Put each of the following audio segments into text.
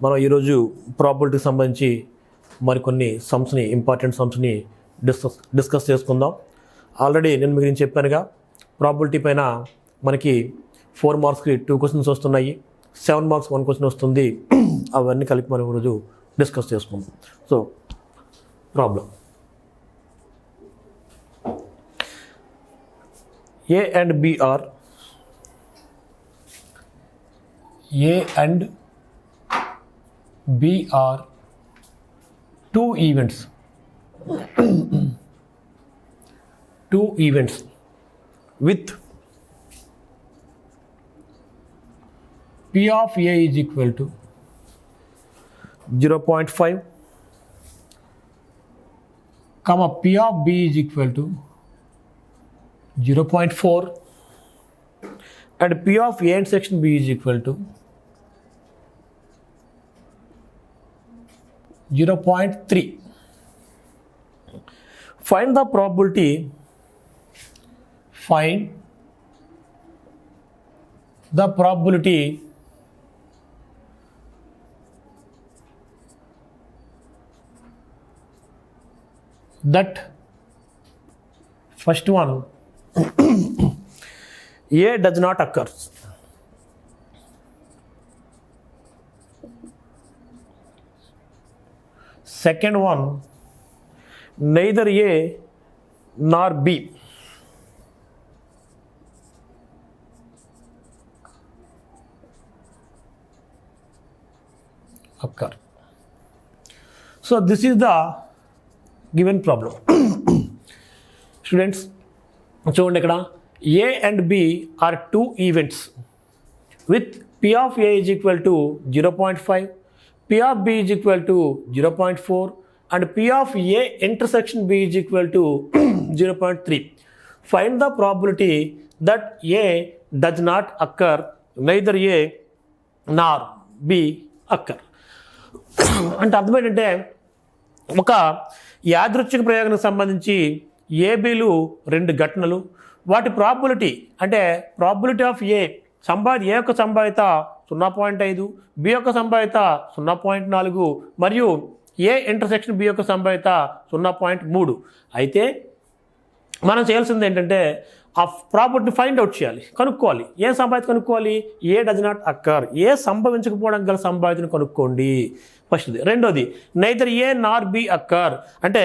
మనం ఈరోజు ప్రాబిలిటీకి సంబంధించి మరికొన్ని సమ్స్ని ఇంపార్టెంట్ సమ్స్ని డిస్కస్ చేసుకుందాం. ఆల్రెడీ నేను మీకు చెప్పానుగా, ప్రాబిలిటీ పైన మనకి 4 మార్క్స్కి 2 క్వశ్చన్స్ వస్తున్నాయి, 7 మార్క్స్ 1 క్వశ్చన్ వస్తుంది. అవన్నీ కలిపి మనం ఈరోజు డిస్కస్ చేసుకుందాం. So problem A and B are two events with P of A is equal to 0.5, comma P of B is equal to 0.4 and P of A intersection B is equal to 0.3. Find the probability that first one A does not occur. Second one, neither A nor B. Occur. So this is the given problem. Students, చూడండి ఇక్కడ A and B are two events with P of A is equal to 0.5, P of B is equal to 0.4 and P of A intersection B is equal to 0.3. Find the probability that A does not occur, neither A nor B occur. అంటే అర్థం ఏంటంటే, ఒక యాదృచ్ఛిక ప్రయోగానికి సంబంధించి ఏబీలు 2 ఘటనలు, వాటి probability అంటే ప్రాబిలిటీ ఆఫ్ ఏ యొక్క సంభావ్యత 0.5, బి యొక్క సంభావ్యత 0.4 మరియు ఏ ఇంటర్సెక్షన్ బి యొక్క సంభావ్యత 0.3. అయితే మనం చేయాల్సింది ఏంటంటే ఆ ప్రాబిలిటీ ఫైండ్ అవుట్ చేయాలి, కనుక్కోవాలి. ఏ సంభావ్యత కనుక్కోవాలి? ఏ డజ్ నాట్ అక్కర్, ఏ సంభవించకపోవడానికి గల సంభావ్యతను కనుక్కోండి ఫస్ట్ది. రెండోది నైదర్ ఏ నార్ బి అక్కర్, అంటే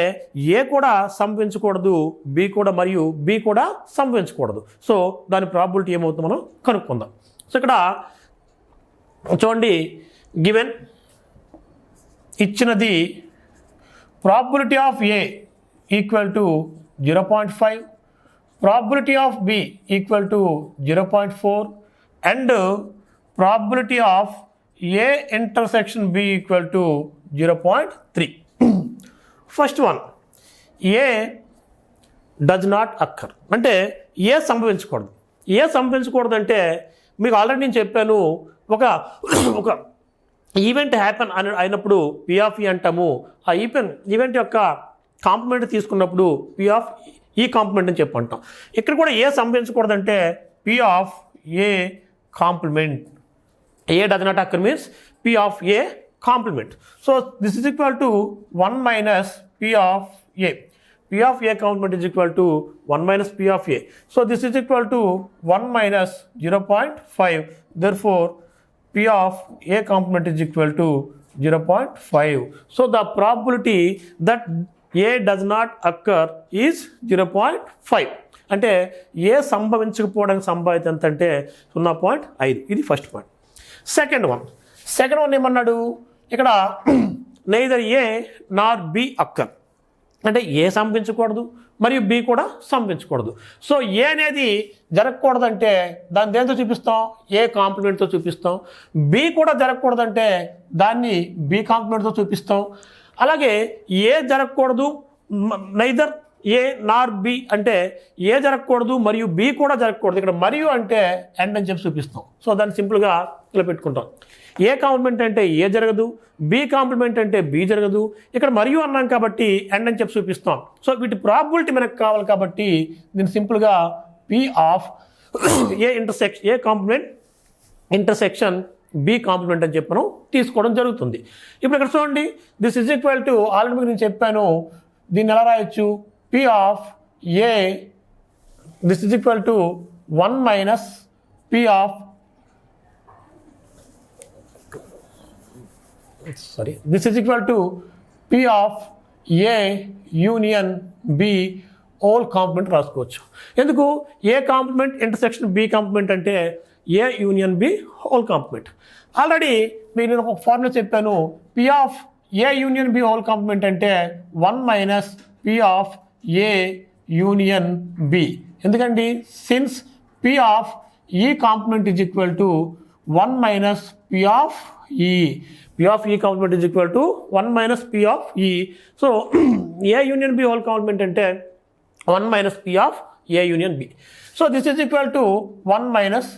ఏ కూడా సంభవించకూడదు, బి కూడా మరియు బి కూడా సంభవించకూడదు. సో దాని ప్రాబిలిటీ ఏమవుతుందో మనం కనుక్కుందాం. సో ఇక్కడ చూడండి, గివెన్ ఇచ్చినది probability of A equal to 0.5, probability of B equal to 0.4 and probability of A intersection B equal to 0.3. First one, A does not occur, అంటే ఏ సంభవించకూడదు. ఏ సంభవించకూడదు అంటే మీకు ఆల్రెడీ నేను చెప్పాను, ఒక ఈవెంట్ హ్యాపెన్ అయినప్పుడు P of E అంటాము. ఆ ఈవెంట్ యొక్క కాంప్లిమెంట్ తీసుకున్నప్పుడు P of ఈ కాంప్లిమెంట్ అని చెప్పంటాం. ఇక్కడ కూడా ఏ సంభవించకూడదంటే P of A complement. A does not occur means P of A complement. So this is equal to 1 minus P of A. P of A complement is equal to 1 minus P of A. So this is equal to 1 minus 0.5. Therefore, P of A complement is equal to 0.5. So the probability that A does not occur is 0.5. అంటే ఏ సంభవించకపోవడానికి సంభావ్యత ఎంత అంటే 0.5. ఇది first point. Second one ఏమన్నాడు ఇక్కడ, neither ఏ నార్ B అక్కర్, అంటే ఏ సంభవించకూడదు మరియు B కూడా సంభవించకూడదు. సో ఏ అనేది జరగకూడదంటే దాన్ని దేంతో చూపిస్తాం? ఏ కాంప్లిమెంట్తో చూపిస్తాం. బి కూడా జరగకూడదంటే దాన్ని బి కాంప్లిమెంట్తో చూపిస్తాం. అలాగే ఏ జరగకూడదు, నైదర్ ఏ నార్ బి అంటే ఏ జరగకూడదు మరియు బి కూడా జరగకూడదు. ఇక్కడ మరియు అంటే అండ్ అని చెప్పి చూపిస్తాం. సో దాన్ని సింపుల్గా ఇలా పెట్టుకుంటాం. ఏ కాంప్లిమెంట్ అంటే ఏ జరగదు, బి కాంప్లిమెంట్ అంటే బి జరగదు. ఇక్కడ మరియు అన్నాం కాబట్టి అండ్ అని చెప్పి చూపిస్తాం. సో వీటి ప్రాబిలిటీ మనకు కావాలి కాబట్టి దీన్ని సింపుల్గా P of A complement intersection B complement అని చెప్పి మనం తీసుకోవడం జరుగుతుంది. ఇప్పుడు ఇక్కడ చూడండి, this is equal to already మీకు నేను చెప్పాను, దీన్ని ఎలా రాయొచ్చు, P of A this is equal to 1 minus P of this is equal to P of A union B whole complement రాసుకోవచ్చు. ఎందుకు A complement intersection B complement అంటే A union B whole complement. Already మీకు నేను ఒక formula చెప్పాను, P of A union B whole complement అంటే 1 minus P of A union B. ఎందుకండి, since P of E complement is equal to 1 minus P of E. P of E complement is equal to 1 minus P of E. So A union B whole complement అంటే 1 minus P of A union B. So this is equal to 1 minus,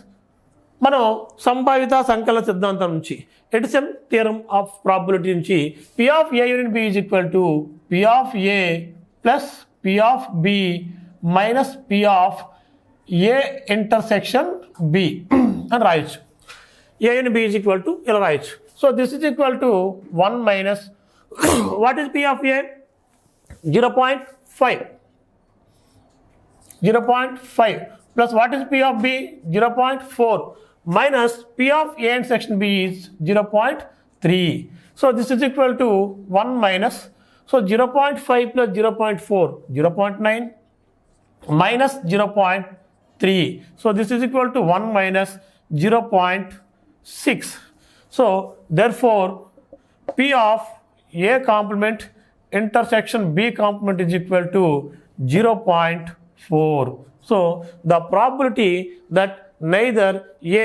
మనం సంభావిత సంకలన సిద్ధాంతం నుంచి, addition theorem of probability నుంచి, P of A union B is equal to P of A plus P of B minus P of A intersection B అని రాయొచ్చు. A union B is equal to ఇలా రాయొచ్చు. So this is equal to 1 minus what is P of A 0.5 plus what is P of B 0.4 minus P of A intersection B is 0.3. So this is equal to 1 minus, so 0.5 plus 0.4 0.9 minus 0.3. So this is equal to 1 minus 0.6. So therefore P of A complement intersection B complement is equal to 0.4. So the probability that neither A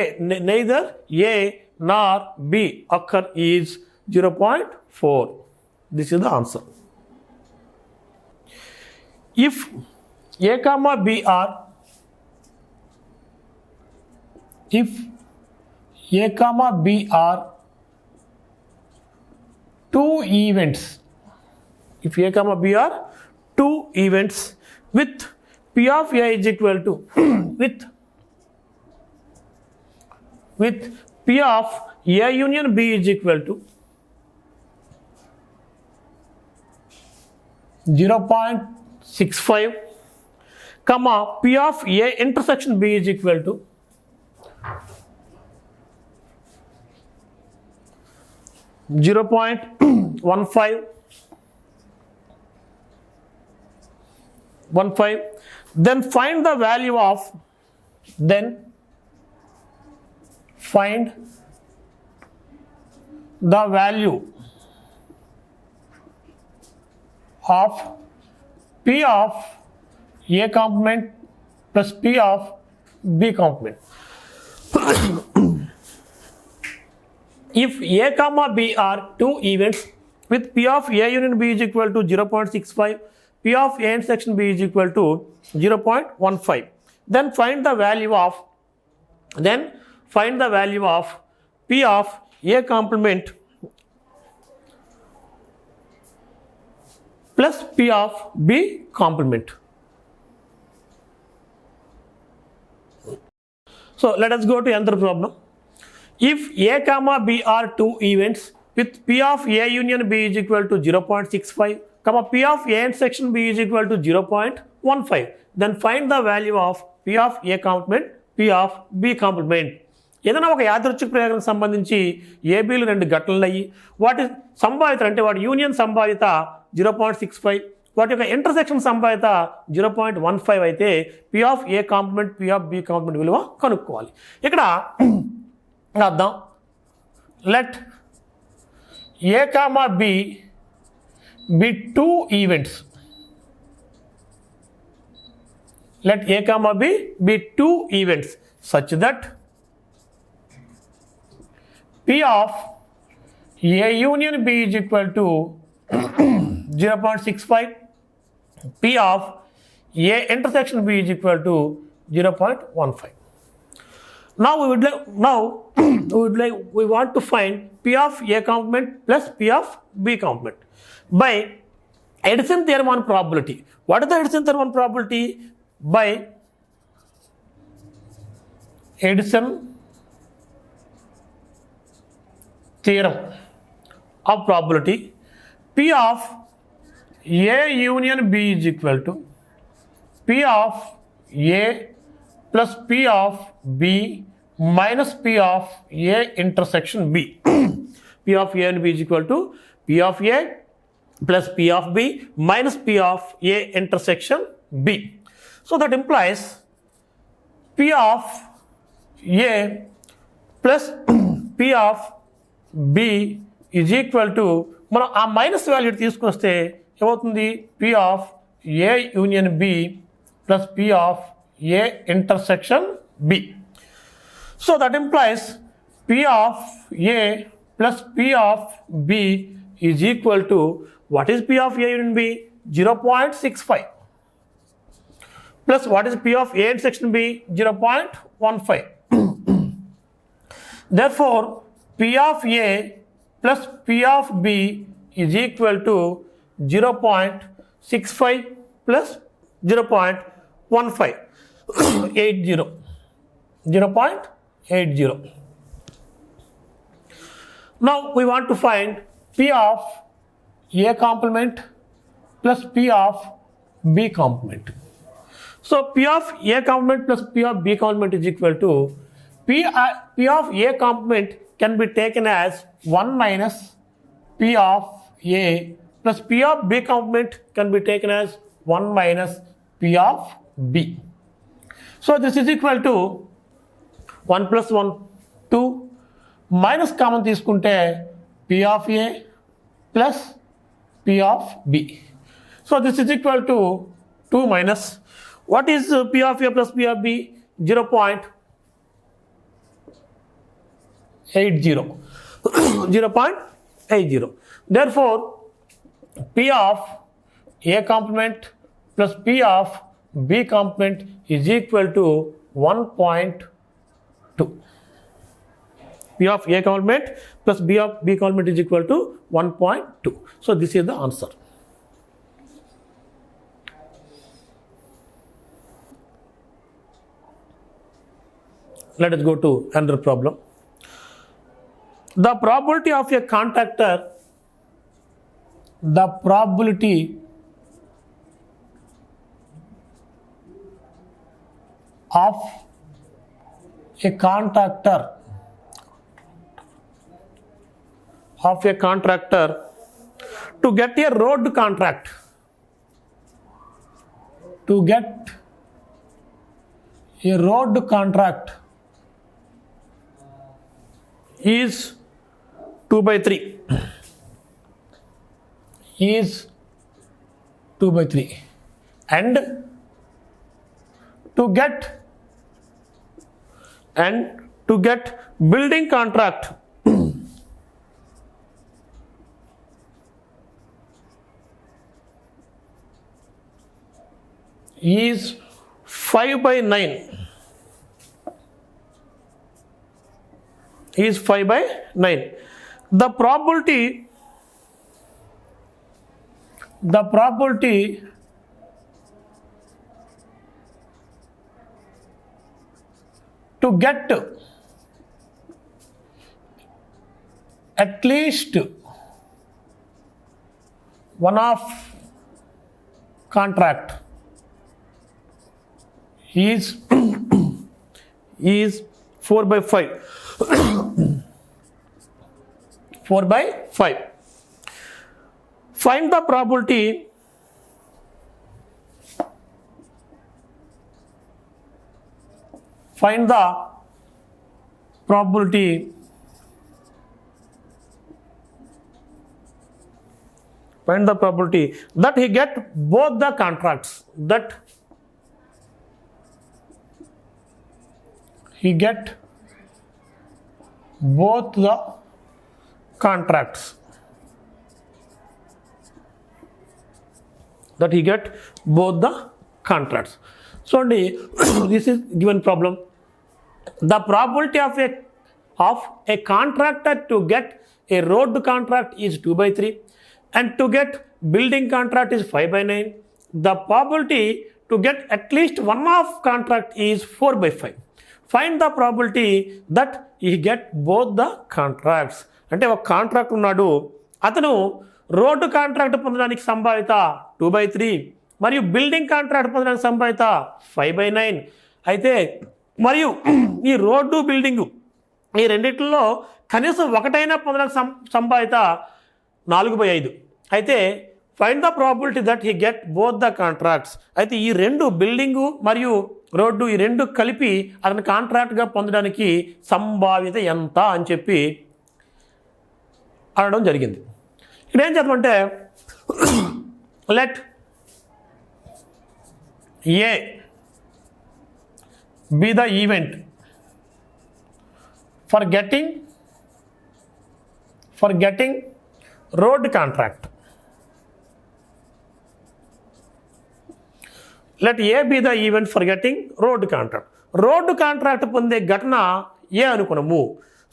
nor B occur is 0.4. This is the answer. If A comma B are two events, if A comma B are two events with P of A is equal to with P of A union B is equal to 0.65, comma P of A intersection B is equal to 0.15, then find the value of P of A complement plus P of B complement. If A comma B are two events with P of A union B is equal to 0.65, P of A intersection B is equal to 0.15, then find the value of P of A complement plus P of B complement. So let us go to another problem. If A comma B are two events with P of A union B is equal to 0.65, comma P of A intersection B is equal to 0.15, then find the value of P of A complement, P of B complement. ఏదైనా ఒక యాదృచ్ఛిక ప్రయోగం సంబంధించి ఏబీలు రెండు ఘటనలు అయ్యి వాటి సంభావిత అంటే వాటి యూనియన్ సంభావిత 0.65, వాటి యొక్క ఇంటర్సెక్షన్ సంభావిత 0.15 అయితే P of A complement P of B complement విలువ కనుక్కోవాలి. ఇక్కడ అర్థం, let A comma B be two events. Let A comma B be two events such that P of A union B is equal to 0.65, P of A intersection B is equal to 0.15. Now we want to find P of A complement plus P of B complement by Edison theorem on probability. What is the Edison theorem on probability? By Edison theorem of probability P of A union B is equal to P of A plus P of B minus P of A intersection B. P of A and B is equal to P of A plus P of B minus P of A intersection B. So that implies P of A plus P of B is equal to మనం ఆ minus value తీసుకొస్తే ఏమవుతుంది P of A union B plus P of A intersection B. So that implies P of A plus P of B is equal to, what is P of A union B? 0.65 plus what is P of A intersection B? 0.15. Therefore P of A plus P of B is equal to 0.65 plus 0.15. 0.80. Now we want to find P of A complement plus P of B complement. So P of A complement plus P of B complement is equal to P of A complement can be taken as 1 minus P of A plus P of B complement can be taken as 1 minus P of B. So this is equal to 1 plus 1 2 minus common తీసుకుంటే P of A plus P of B. So this is equal to 2 minus, what is P of A plus P of B? 0.80. 0.80. Therefore P of A complement plus P of B complement is equal to 1.2. P of A complement plus B of B complement is equal to 1.2. So this is the answer. Let us go to another problem. The probability of a contactor, the probability of a contactor to get a road contract, is 2/3. And to get building contract is 5/9. Is 5/9. The probability to get at least one of contract is 4/5. 4/5. Find the probability that he get both the contracts, So this is given problem. The probability of a contractor to get a road contract is 2/3 and to get building contract is 5/9. The probability to get at least one of contract is 4/5. Find the probability that ఈ get both the contracts. అంటే ఒక contract ఉన్నాడు, అతను road contract పొందడానికి సంభావ్యత 2/3 మరియు building contract పొందడానికి సంభావ్యత 5/9 అయితే, మరియు ఈ రోడ్డు బిల్డింగు ఈ రెండిట్లో కనీసం ఒకటైనా పొందడానికి సంభావ్యత 4/5 అయితే find the probability that he get both the contracts. అయితే ఈ రెండు బిల్డింగు మరియు రోడ్డు ఈ రెండు కలిపి అతను కాంట్రాక్ట్గా పొందడానికి సంభావ్యత ఎంత అని చెప్పి అనడం జరిగింది. ఇక్కడ ఏం చేద్దామంటే let A be the event for getting road contract. Let A be the event for getting road contract. Road contract పొందే ఘటన ఏ అనుకున్నాము.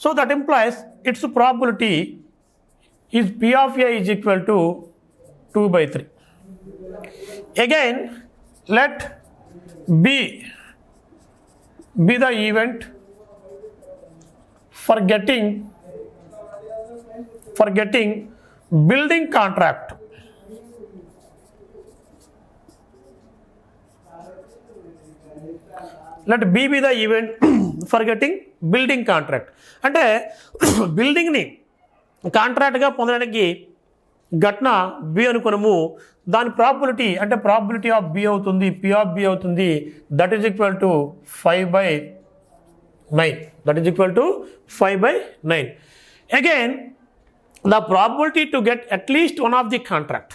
So that implies it's probability is P of A is equal to 2/3. Again, let B be the event for getting building contract. Let B be the event for getting building contract. అంటే బిల్డింగ్ని కాంట్రాక్ట్గా పొందడానికి ఘటన B అనుకున్నాము. దాని probability అంటే probability of B అవుతుంది, P of B అవుతుంది. That is equal to 5/9. That is equal to 5/9. Again the probability to get at least one of the contract.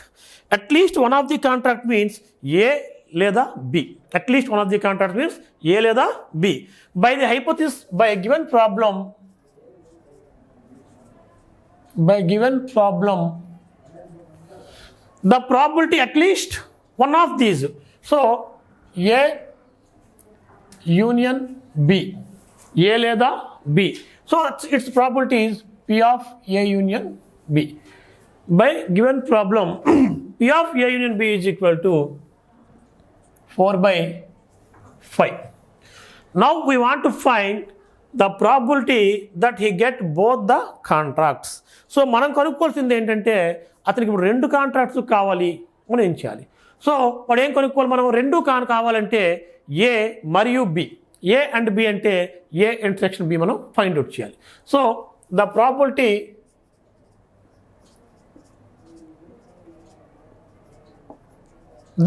At least one of the contract means A లేదా బి. At least one of the contract means A లేదా బి. By the hypothesis by given problem the probability at least one of these, so A union B, A లేదా B, so its probability is P of A union B. By given problem P of A union B is equal to 4/5. Now we want to find the probability that he get both the contracts. So మనం కనుక్కోవాల్సింది ఏంటంటే అతనికి ఇప్పుడు రెండు contracts కావాలి, మనం ఏం చేయాలి. So వాడు ఏం కనుక్కోవాలి, మనం రెండు కావాలంటే ఏ మరియు బి, ఏ అండ్ బి అంటే ఏ ఇంటర్సెక్షన్ బి మనం ఫైండ్ అవుట్ చేయాలి. So the probability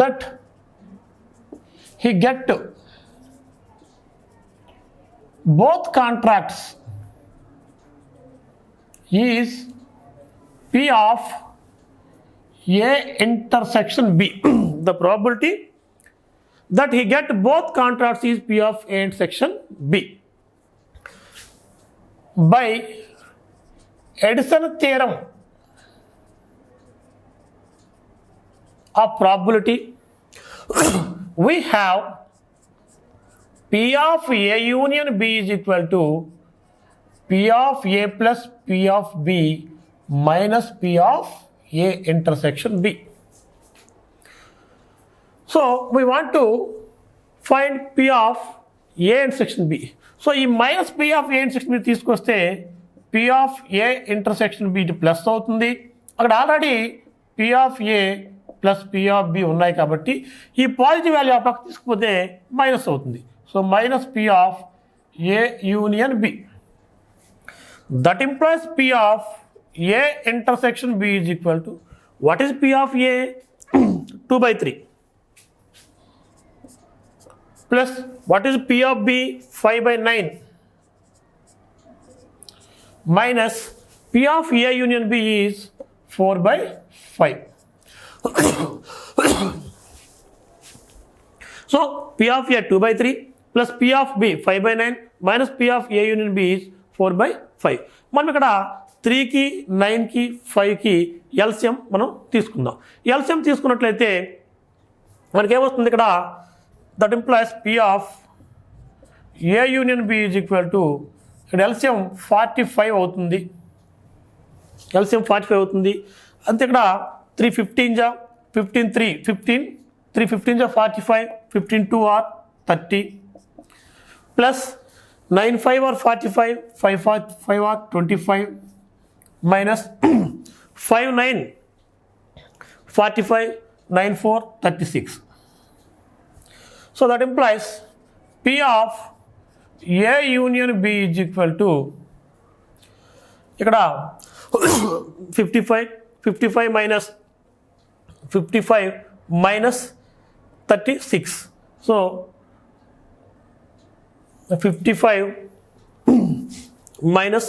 that he get both contracts is P of A intersection B. The probability that he get both contracts is P of A intersection B. By Edison theorem of probability we have P of A union B is equal to P of A plus P of B minus P of A intersection B. So we want to find P of A intersection B. So ఈ minus P of A intersection B తీసుకొస్తే P of A intersection B plus అవుతుంది. అక్కడ already P of A plus P of B ఉన్నాయి కాబట్టి ఈ positive value ఆ పక్క తీసుకుపోతే మైనస్ అవుతుంది. So minus P of A union B. That implies P of A intersection B is equal to, what is P of A? 2/3 plus what is P of B? 5/9 minus P of A union B is 4/5. So P of A 2/3 plus P of B 5/9 minus P of A union B is 4/5. మనం ఇక్కడ 3కి 9కి 5కి LCM మనం తీసుకుందాం. LCM తీసుకున్నట్లయితే మనకేమొస్తుంది ఇక్కడ, that implies P of A union B is equal to, ఇక్కడ ఎల్సిఎం 45 అవుతుంది. ఎల్సిఎం 45 అవుతుంది. అంతే ఇక్కడ 3 15 జా 15 3 15 3 15 జా 45 15 2 are 30 plus 9 5 or 45, 5 or 25 minus 5 9 45, 9 4 36. So that implies P of A union B is equal to ఇక్కడ 55 minus 36. So 55 minus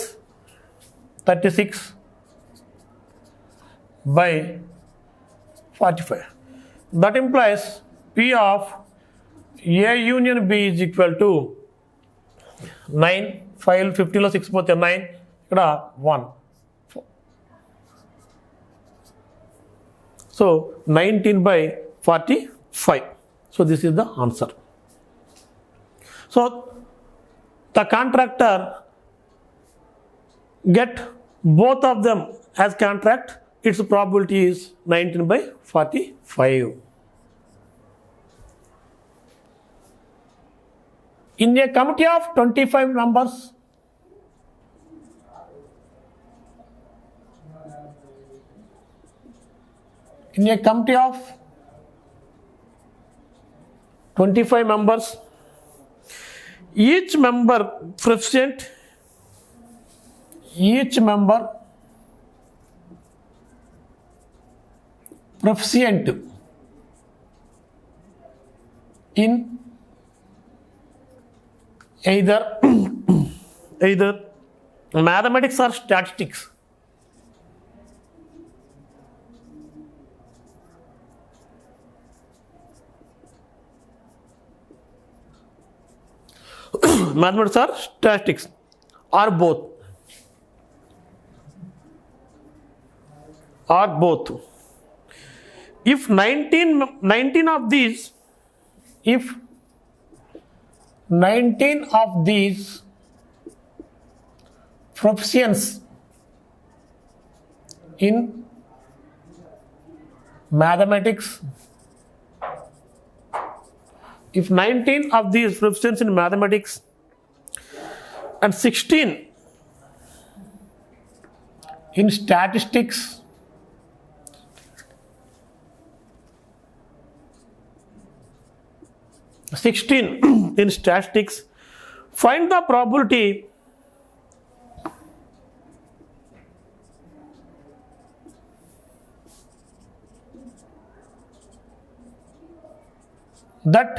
36 by 45. That implies P of A union B is equal to 9, 5, 50 లో 6 పోతే 9, ఇక్కడ 1. So 19 by 45. So this is the answer. So the contractor get both of them as contract, its probability is 19 by 45. In a committee of 25 members, in a committee of 25 members, each member proficient in either mathematics or statistics. Mathematics or statistics or both. If 19 of these proficients in mathematics, if 19 of these proficients in mathematics and 16 in statistics, find the probability that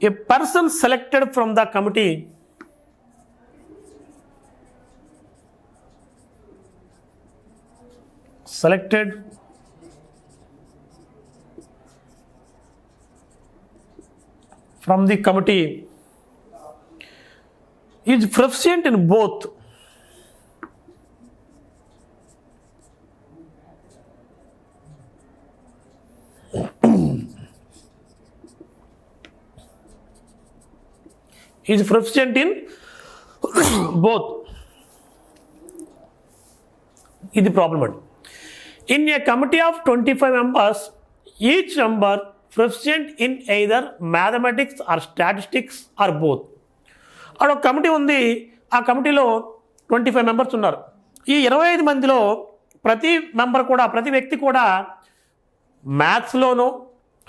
a person selected from the committee is proficient in both. Is proficient in both. Is the problem. In a committee of 25 members, each member proficient in either mathematics or statistics or both. అక్కడ ఒక committee ఉంది, ఆ కమిటీలో 25 members ఉన్నారు. ఈ 25 మందిలో ప్రతి వ్యక్తి కూడా మ్యాథ్స్లోనో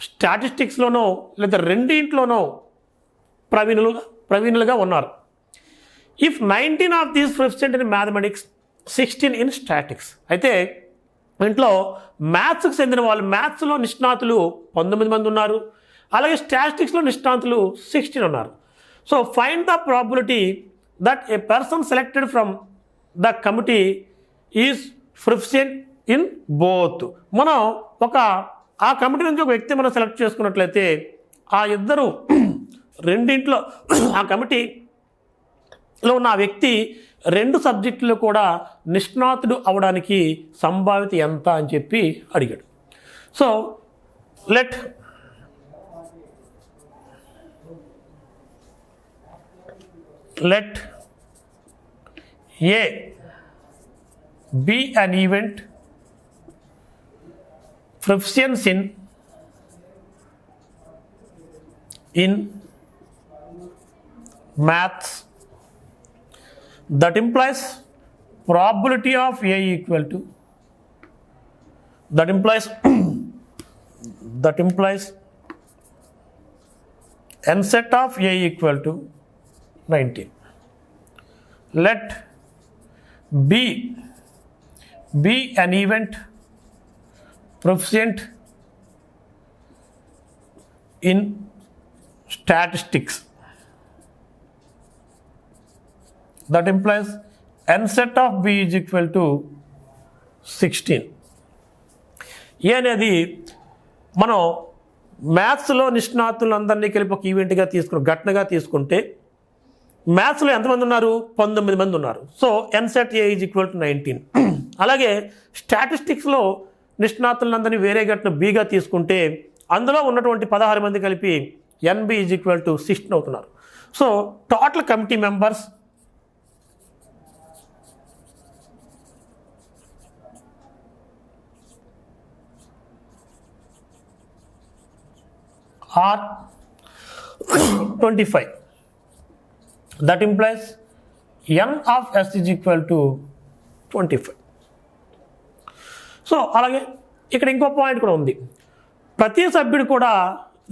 స్టాటిస్టిక్స్లోనో లేదా రెండింట్లోనో ప్రవీణులుగా ఉన్నారు. If 19 of these proficient in mathematics, 16 in statics. అయితే ఇంట్లో మ్యాథ్స్కి చెందిన వాళ్ళు, మ్యాథ్స్లో నిష్ణాతులు 19 మంది ఉన్నారు, అలాగే స్టాటిస్టిక్స్లో నిష్ణాతులు 16 ఉన్నారు. So find the probability that a person selected from the committee is proficient in both. మనం ఆ కమిటీ నుంచి ఒక వ్యక్తి మనం సెలెక్ట్ చేసుకున్నట్లయితే ఆ ఇద్దరు రెండింట్లో ఆ కమిటీలో ఉన్న ఆ వ్యక్తి 2 సబ్జెక్టులు కూడా నిష్ణాతుడు అవడానికి సంభావ్యత ఎంత అని చెప్పి అడిగాడు. So let A be an event proficiency in in maths, that implies probability of A equal to, that implies n set of A equal to 19. Let B be an event proficient in statistics. That implies n set of B is equal to 16. ఏ అనేది మనం మ్యాథ్స్లో నిష్ణాతులందరినీ కలిపి ఒక ఈవెంట్గా ఘటనగా తీసుకుంటే మ్యాథ్స్లో ఎంతమంది ఉన్నారు? 19 మంది ఉన్నారు. So n set A is equal to 19. అలాగే స్టాటిస్టిక్స్లో నిష్ణాతులందరినీ వేరే ఘటన బీగా తీసుకుంటే అందులో ఉన్నటువంటి 16 మంది కలిపి ఎన్బి ఈజ్ ఈక్వల్ టు 16 అవుతున్నారు. So total committee members are 25. That implies n of s is equal to 25. So అలాగే ఇక్కడ ఇంకో పాయింట్ కూడా ఉంది. ప్రతి సభ్యుడు కూడా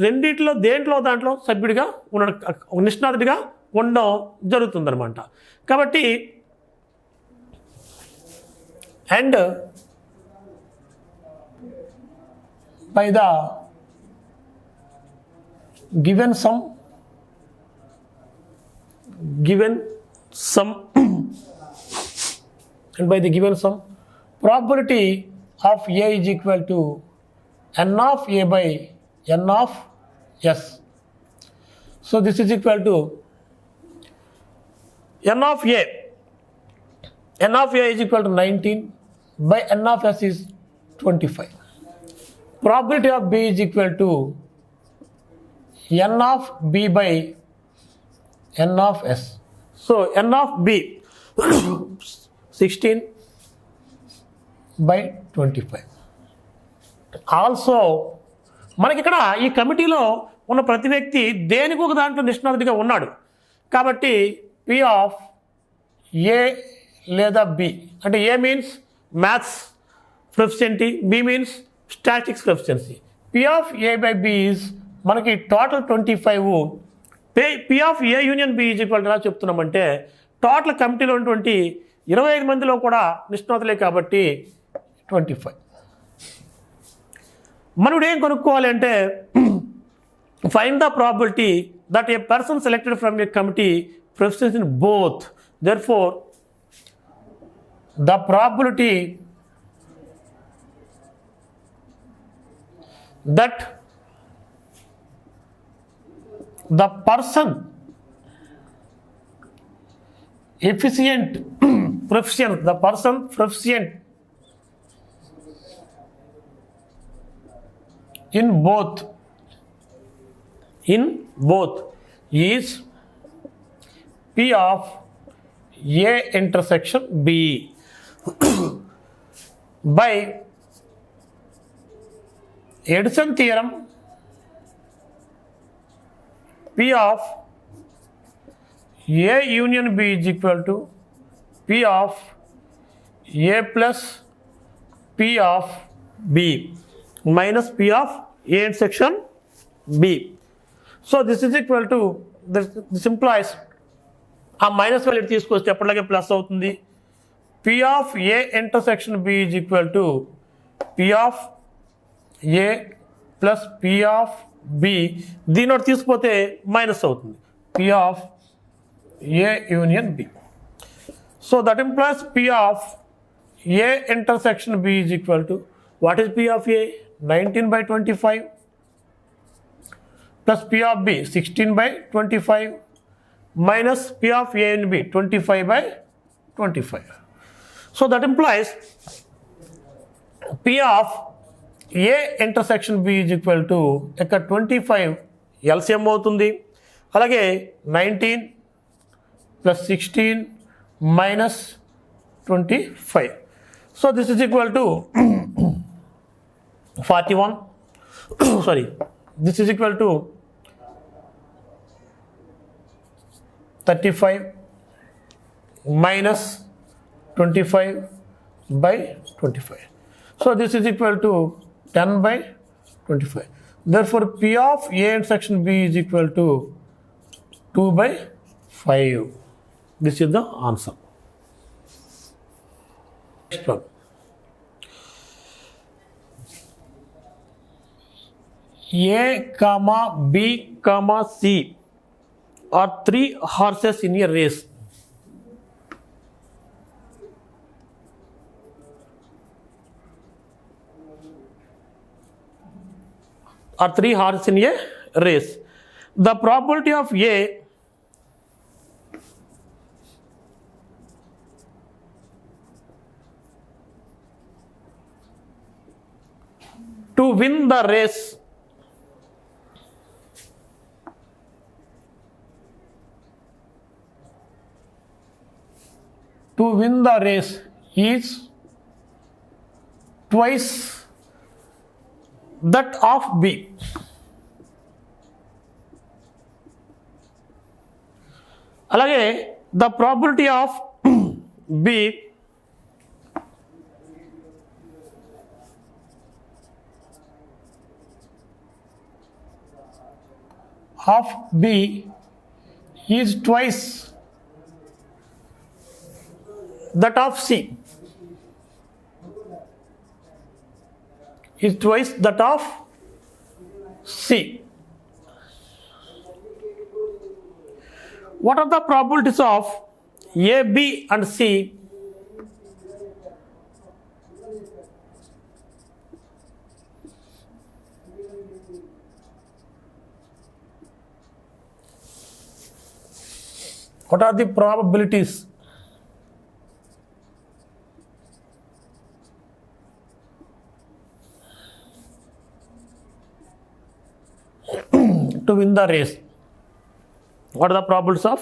రెండిట్లో దాంట్లో సభ్యుడిగా ఉండడం, నిష్ణాతుడిగా ఉండడం జరుగుతుందన్నమాట. కాబట్టి and by the given sum and by the given sum probability of A is equal to n of A by n of S. So this is equal to n of A is equal to 19 by n of S is 25. Probability of B is equal to n of B by n of S. So n of B 16 by 25. Also మనకి ఇక్కడ ఈ కమిటీలో ఉన్న ప్రతి వ్యక్తి దేనికి ఒక దాంట్లో నిష్ణాతుడిగా ఉన్నాడు. కాబట్టి P ఆఫ్ ఏ లేదా బి, అంటే A means maths proficiency, B means statistics proficiency. P of A by B is మనకి total 25. P of A union B is equal to ఎలా చెప్తున్నామంటే టోటల్ కమిటీలో ఉన్నటువంటి 25 మందిలో కూడా నిష్ణాతులే కాబట్టి 25. మనం ఏం కనుక్కోవాలి అంటే find the probability that a person selected from A committee professions in both. Therefore the probability that the person proficient in both is P of A intersection B by Edison theorem. P of A union B is equal to P of A plus P of B minus P of A intersection B. So this is equal to, this implies ఆ minus value తీసుకొస్తే ఎప్పటిలాగే plus అవుతుంది. P of A intersection B is equal to P of A plus P of B. దీని ఒకటి తీసుకుపోతే minus అవుతుంది. P of A union B. So that implies P of A intersection B is equal to, what is P of A? 19 by 25 plus P of B 16 by 25 minus P of A and B 25 by 25. So that implies P of A intersection B is equal to ఇక్కడ 25 LCM అవుతుంది. అలాగే 19 plus 16 minus 25. So this is equal to 41. Sorry, this is equal to 35 minus 25 by 25. So this is equal to 10 by 25. Therefore, P of A intersection B is equal to 2 by 5. This is the answer. Next one. A, B, C are 3 horses in a race. Are 3 horses in a race. The probability of A to win the race is twice that of B. అలాగే the probability of B is twice that of C. Is twice that of C. What are the probabilities of A, B and C? What are the probabilities? To win the race. What are the probabilities of?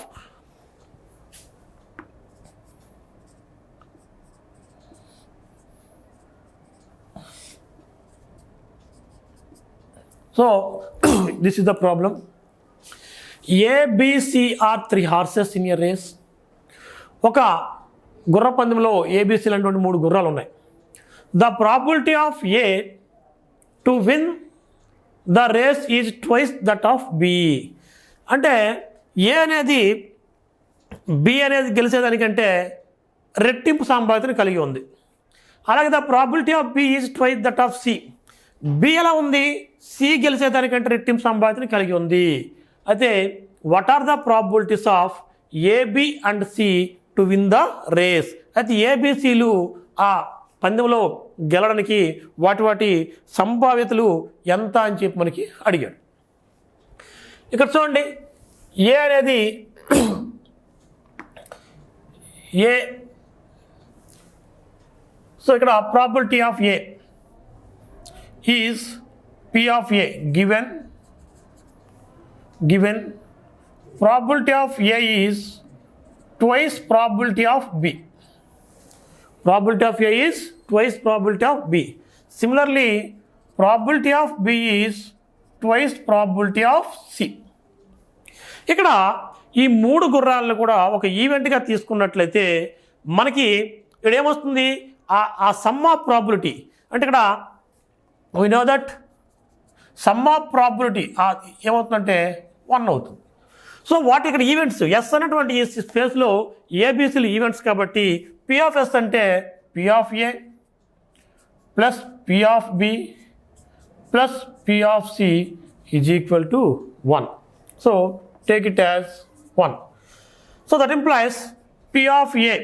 So this is the problem. A, B, C are 3 horses in a race. ఒక గుర్ర పందెంలో ABC అనేటువంటి 3 గుర్రాలు ఉన్నాయి. The probability of A to win the race is twice that of B. అంటే A అనేది B అనేది గెలిచేదానికంటే రెట్టింపు సంభావ్యతను కలిగి ఉంది. అలాగే the probability of B is twice that of C. B ఎలా ఉంది? C గెలిచేదానికంటే రెట్టింపు సంభావ్యతను కలిగి ఉంది. అయితే what are the probabilities of AB and C to win the race? అయితే ABCలు ఆ పందెంలో గెలడానికి వాటి సంభావ్యతలు ఎంత అని చెప్పి మనకి అడిగాడు. ఇక్కడ చూడండి, ఏ అనేది ఏ. సో ఇక్కడ probability of A is P of A given probability of A is twice probability of B. Probability of A is twice probability of B. Similarly, probability of B is twice probability of C. ఇక్కడ ఈ 3 గుర్రాలను కూడా ఒక ఈవెంట్గా తీసుకున్నట్లయితే మనకి ఇక్కడ ఏమొస్తుంది? ఆ సమ్ ఆఫ్ ప్రాబిలిటీ అంటే ఇక్కడ we know that some of probability ఏమవుతుందంటే 1 అవుతుంది. సో వాటి ఇక్కడ ఈవెంట్స్ ఎస్ అనేటువంటి ఈ స్పేస్లో ఏబీసీలు ఈవెంట్స్ కాబట్టి P of S అంటే P of A plus P of B plus P of C is equal to 1. So take it as 1. So that implies P of A.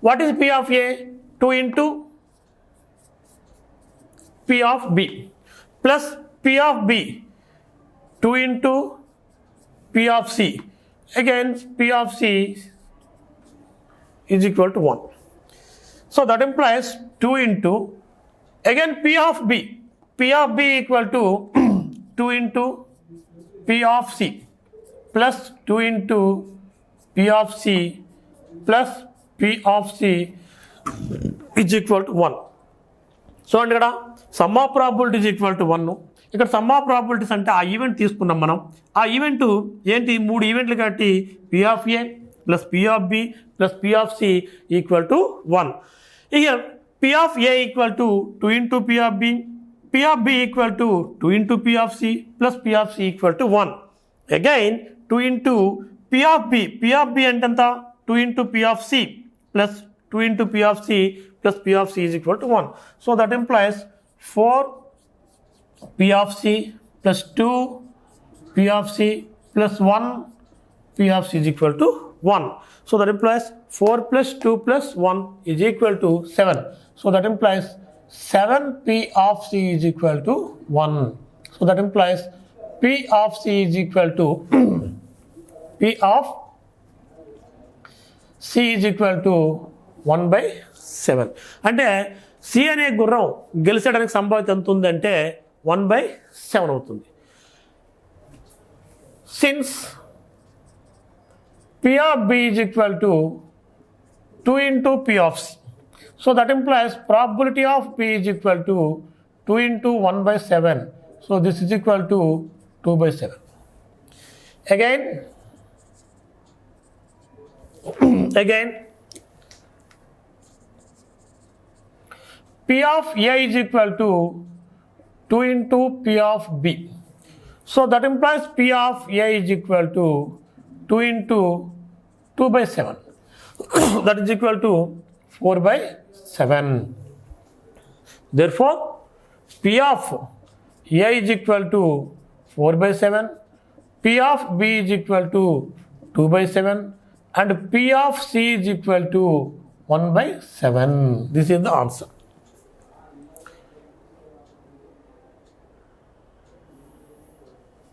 What is P of A? 2 into P of B plus P of B 2 into P of C. Again P of C is equal to 1. So that implies 2 into again P of B. P of B equal to 2 into P of C plus 2 into P of C plus P of C is equal to 1. So అంటే ఇక్కడ some of probability is equal to 1. ఇక్కడ some of probabilities అంటే ఆ event తీసుకున్నాం మనం. ఆ event ఏంటి, 3 ఈవెంట్లు కాబట్టి P of A plus P of B plus P of C equal to 1. ఇక P of A equal to 2 into P of B, P of B equal to 2 into P of C plus P of C equal to 1. Again 2 into P of B, P of B అంటే ఎంత, 2 into P of C plus 2 into P of C plus P of C is equal to 1. So that implies 4 P of C plus 2 P of C plus 1 P of C is equal to 1. So that implies 4 plus 2 plus 1 is equal to 7. So that implies 7 P of C is equal to 1. So that implies P of C is equal to P of C is equal to 1 by 7. అంటే C అనే గుర్రం గెలిచడానికి సంభావ్యత ఎంత ఉందంటే 1 by 7 అవుతుంది. Since P of B is equal to 2 into P of C. So that implies probability of P is equal to 2 into 1 by 7. So this is equal to 2 by 7. Again P of A is equal to 2 into P of B. So that implies P of A is equal to 2 into 2 by 7. That is equal to 4 by 7. Therefore, P of A is equal to 4 by 7, P of B is equal to 2 by 7, and P of C is equal to 1 by 7. This is the answer.